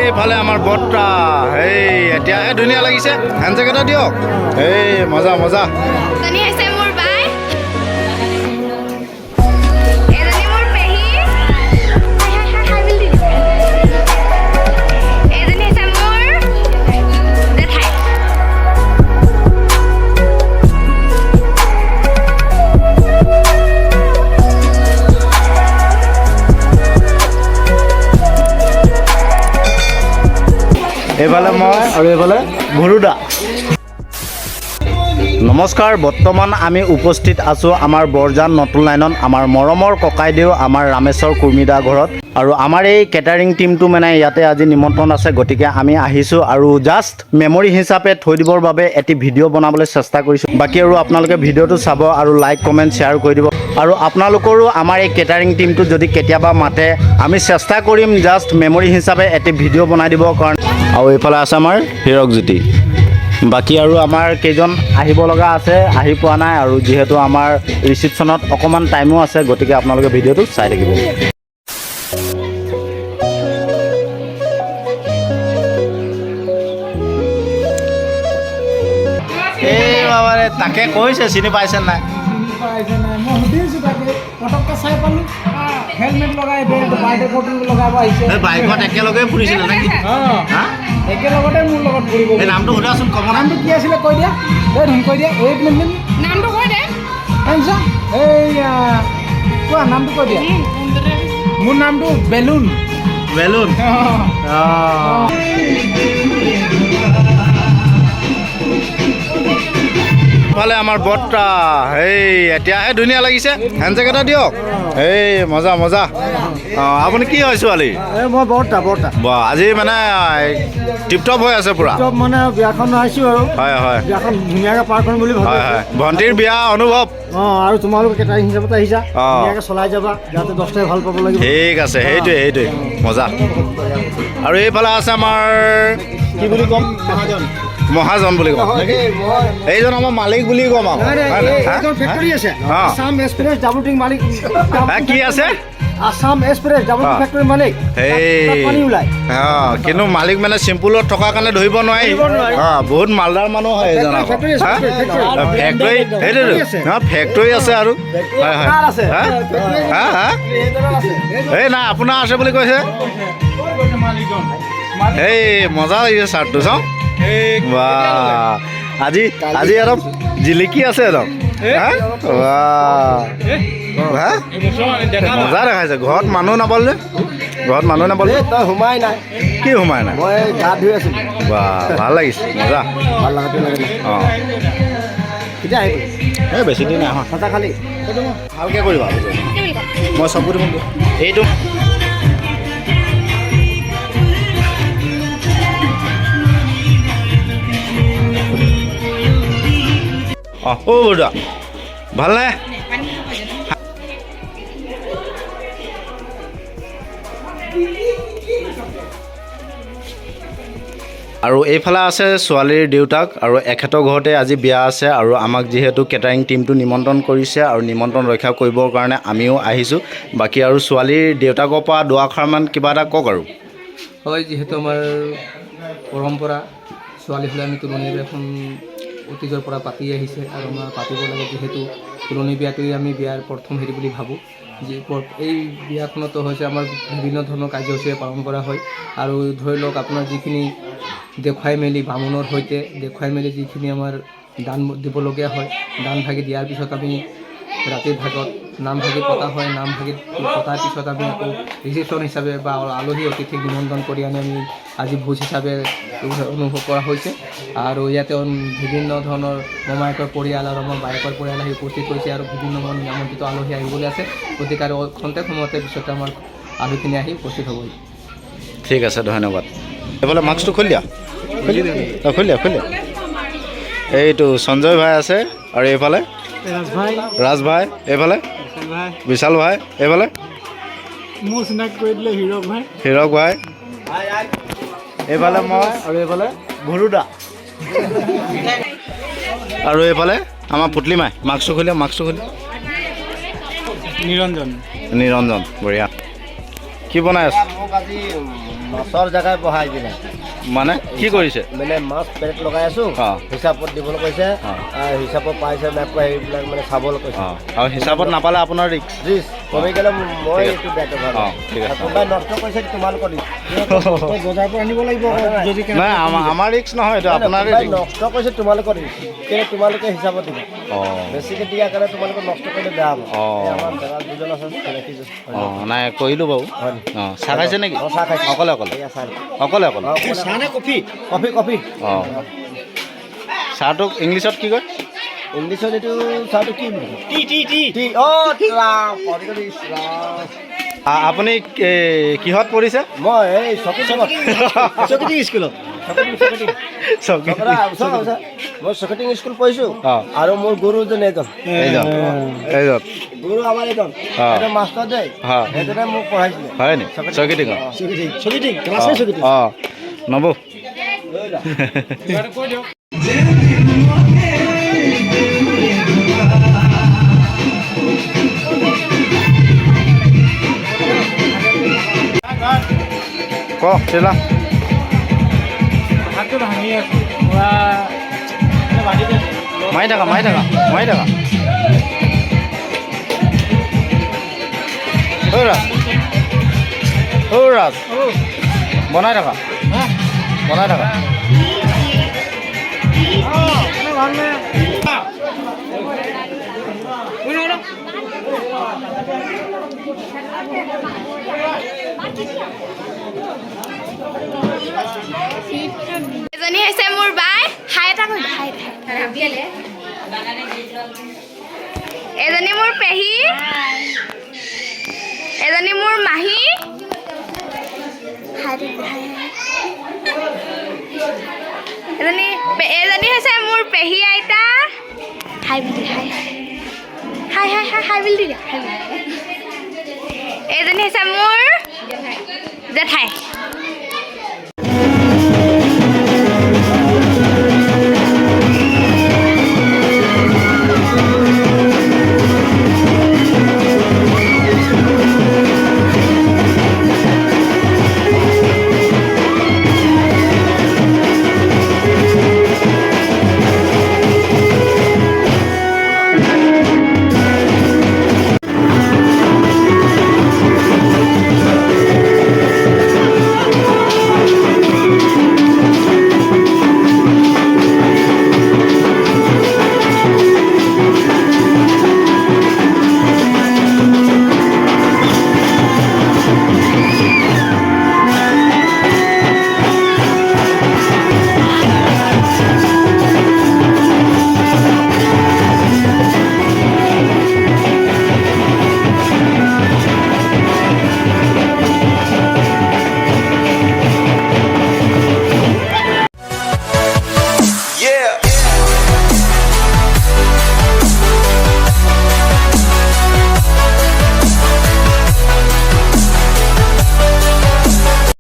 এইফালে আমাৰ বৰ্তা এই এতিয়াহে ধুনীয়া লাগিছে হেণ্ডছেক এটা দিয়ক এই মজা মজা এইফালে মই আৰু এইফালে ভৰুদা নমস্কাৰ বৰ্তমান আমি উপস্থিত আছোঁ আমাৰ বৰজান নতুন লাইনত আমাৰ মৰমৰ ককাইদেউ আমাৰ ৰামেশ্বৰ কুৰ্মিদা ঘৰত আৰু আমাৰ এই কেটাৰিং টিমটো মানে ইয়াতে আজি নিমন্ত্ৰণ আছে গতিকে আমি আহিছোঁ আৰু জাষ্ট মেমৰি হিচাপে থৈ দিবৰ বাবে এটি ভিডিঅ' বনাবলৈ চেষ্টা কৰিছোঁ বাকী আৰু আপোনালোকে ভিডিঅ'টো চাব আৰু লাইক কমেণ্ট শ্বেয়াৰ কৰি দিব আৰু আপোনালোকৰো আমাৰ এই কেটাৰিং টিমটো যদি কেতিয়াবা মাতে আমি চেষ্টা কৰিম জাষ্ট মেমৰি হিচাপে এটি ভিডিঅ' বনাই দিবৰ কাৰণে আৰু এইফালে আছে আমাৰ হীৰক জ্যোতি বাকী আৰু আমাৰ কেইজন আহিব লগা আছে আহি পোৱা নাই আৰু যিহেতু আমাৰ ৰিচিপশ্যনত অকণমান টাইমো আছে গতিকে আপোনালোকে ভিডিঅ'টো চাই থাকিব এই বাবাৰে তাকে কৈছে চিনি পাইছে নাই মই সুধিছোঁ তাকে পটককৈ চাই পালোঁ হেলমেট লগাই বাইকৰ বটল লগাব আহিছে বাইকত একেলগে ফুৰিছিলে নেকি একেলগতে মোৰ লগত ফুৰিব এই নামটো সোধাচোন কম নামটো কি আছিলে কৈ দিয়া এই ধুন কৈ দিয়া এই নামটো কৈ দে এইয়া কোৱা নামটো কৈ দিয়া মোৰ নামটো বেলুন বেলুন ফালে আমাৰ বৰ্তা এই এতিয়াহে ধুনীয়া লাগিছে হেণ্ডছেক এটা দিয়ক এই মজা মজা আপুনি কি হয় ছোৱালী মই বৰ্তা বা আজি মানে টিপটপ হৈ আছে পুৰা মানে বিয়াখন আহিছোঁ আৰু হয় হয় বিয়াখন ধুনীয়াকৈ পাৰ কৰিম বুলি হয় হয় ভণ্টিৰ বিয়া অনুভৱ আৰু তোমালোক কেটাৰিং হিচাপত আহিছা ধুনীয়াকৈ চলাই যাবা যাতে দহটাই ভাল পাব লাগিব ঠিক আছে সেইটোৱে মজা আৰু এইফালে আছে আমাৰ কি বুলি ক'ম মহাজন বুলি ক'ম এইজন আমাৰ মালিক বুলি ক'ম আৰু ফেক্টৰী আছে আসাম এক্সপ্ৰেছ ডাবল টিং মালিক কি আছে আসাম এক্সপ্ৰেছ ডাবল টিং ফেক্টৰী মালিক পানী ওলাই কিন্তু মালিক মানে চিম্পুলত থকাৰ কাৰণে ধৰিব নোৱাৰি বহুত মালদাৰ মানুহ হয় এইজন ফেক্টৰী সেইটোতো ফেক্টৰী আছে আৰু হয় হয় এই নাই আপোনাৰ আছে বুলি কৈছে এই মজা লাগিছে চাৰ্টটো চাওঁ বা আজি একদম জিলিকি আছে একদম মজা দেখাইছে ঘৰত মানুহ নাপালে তই সোমাই নাই কি সোমাই নাই মই গা ধুই আছিলোঁ বা ভাল লাগিছে মজা ভাল লগাটো লাগে অঁ কেতিয়া আহিব এই বেছি দিন নাই চাচা খালি ভালকৈ কৰিবা মই চব কৰি এইটো অঁ বৰুৱা ভালনে আৰু এইফালে আছে ছোৱালীৰ দেউতাক আৰু এখেতৰ ঘৰতে আজি বিয়া আছে আৰু আমাক যিহেতু কেটাৰিং টিমটো নিমন্ত্ৰণ কৰিছে আৰু নিমন্ত্ৰণ ৰক্ষা কৰিবৰ কাৰণে আমিও আহিছোঁ বাকী আৰু ছোৱালীৰ দেউতাকৰ পৰা দুআষাৰমান কিবা এটা কওক আৰু হয় যিহেতু আমাৰ পৰম্পৰা ছোৱালী হ'লে আমি তুলনি বিয়াখন অতীজৰ পৰা পাতি আহিছে আৰু আমাৰ পাতিব লাগে যিহেতু তুলনি বিয়াটোৱে আমি বিয়াৰ প্ৰথম হেৰি বুলি ভাবোঁ এই বিয়াখনতো হৈছে আমাৰ বিভিন্ন ধৰণৰ কাৰ্যসূচীৰে পালন কৰা হয় আৰু ধৰি লওক আপোনাৰ যিখিনি দেখুৱাই মেলি বামুণৰ সৈতে দেখুৱাই মেলি যিখিনি আমাৰ দান দিবলগীয়া হয় দান ভাগি দিয়াৰ পিছত আমি ৰাতিৰ ভাগত নাম ভাগি পতা হয় নাম ভাগি পতাৰ পিছত আমি আকৌ ৰিচিপশ্যন হিচাপে বা আলহী অতিথিক নিমন্ত্ৰণ কৰি আনি আমি আজি ভোজ হিচাপে অনুভৱ কৰা হৈছে আৰু ইয়াতে বিভিন্ন ধৰণৰ মমায়েকৰ পৰিয়াল আৰু আমাৰ বায়েকৰ পৰিয়াল আহি উপস্থিত হৈছে আৰু বিভিন্ন নিমন্ত্ৰিত আলহী আহিবলৈ আছে গতিকে আৰু খন্তেক সময়তে পিছতে আমাৰ আলহীখিনি আহি উপস্থিত হ'বহি ঠিক আছে ধন্যবাদ এইফালে মাস্কটো খুলি দিয়া খুলি দিয়া এইটো সঞ্জয় ভাই আছে আৰু এইফালে ৰাজভাই ৰাজ ভাই এইফালে ভাই বিশাল ভাই এইফালে মোৰ চিনাকি কৰি দিলে হীৰক ভাই হীৰক ভাই এইফালে মই আৰু এইফালে ভৰুদা আৰু এইফালে আমাৰ পুতলি মাই মাস্কটো খুলি নিৰঞ্জন নিৰঞ্জন বঢ়িয়া কি বনাই আছে মোক আজি মাছৰ জেগাই বহাই দিলে মানে কি কৰিছে মানে মাছ পেৰেট লগাই আছো অঁ হিচাপত দিবলৈ কৈছে অঁ। হিচাপত পাইছে নাপায় সেইবিলাক মানে চাবলৈ কৈছে অঁ আৰু হিচাপত নাপালে আপোনাৰ ৰিক্স ৰিস্ক কমি গ'লে মই ঠিক আছে। এইটো বেয়াটো ভাল অঁ, ঠিক আছে। কোনোবাই নষ্ট কৰিছে তোমালোকৰ ৰিস্ক বজাৰৰ পৰা আনিব লাগিব যদি নাই আমাৰ ৰিক্স নহয় এইটো আপোনাৰে কোনোবাই ৰিক্স নষ্ট কৰিছে তোমালোকৰ ৰিস্ক কিন্তু তোমালোকে হিচাপত দিবা অঁ বেছিকৈ দিয়াৰ কাৰণে তোমালোকে নষ্ট কৰিলে বেয়া হ'ব অঁ। এই আমাৰ দাদা দুজন আছে চিনাকি যে। অঁ নাই কৰিলোঁ বাৰু হয় নি? অঁ চাহ খাইছে নেকি অঁ, চাহ খাইছে। অকলে অকলে এয়া চাহ। অকলে অকলে অঁ, চাহ নে কফি কফি কফি অঁ চাহটোক ইংলিছত কি কয় ইংলিছত এইটো চাহটো কি বুলি কয়? টি অ' ৰাম পঢ়ি ইছ ৰাম। আপুনি কিহত পৰিছে মই এই চকিটিং স্কুলত চকী মই চকিটিং স্কুল পঢ়িছোঁ অঁ। আৰু মোৰ গুৰুজন এইজন এইজন এইজন গুৰু আমাৰ এইজন অঁ। এইজন মাষ্টৰ দেই হয়। সেইজনে মোক পঢ়াইছিলে হয় নি চকীটিং চকিটিং ক্লাছে চকিটিং অঁ নবৌ কৈ দিয়ক কওক চিলা হাতটো ভাঙি আছো পুৰা মাৰি থাকা ঐ ৰাজ বনাই থাকা এজনী হৈছে মোৰ বাই হাই এটা কৈ হাই এজনী মোৰ পেহী এজনী মোৰ মাহী এজনী হৈছে মোৰ পেহী আইতা হাই বুলি হাই হাই হাই হাই হাই বুলি দিয়া এজনী হৈছে মোৰ জেঠাই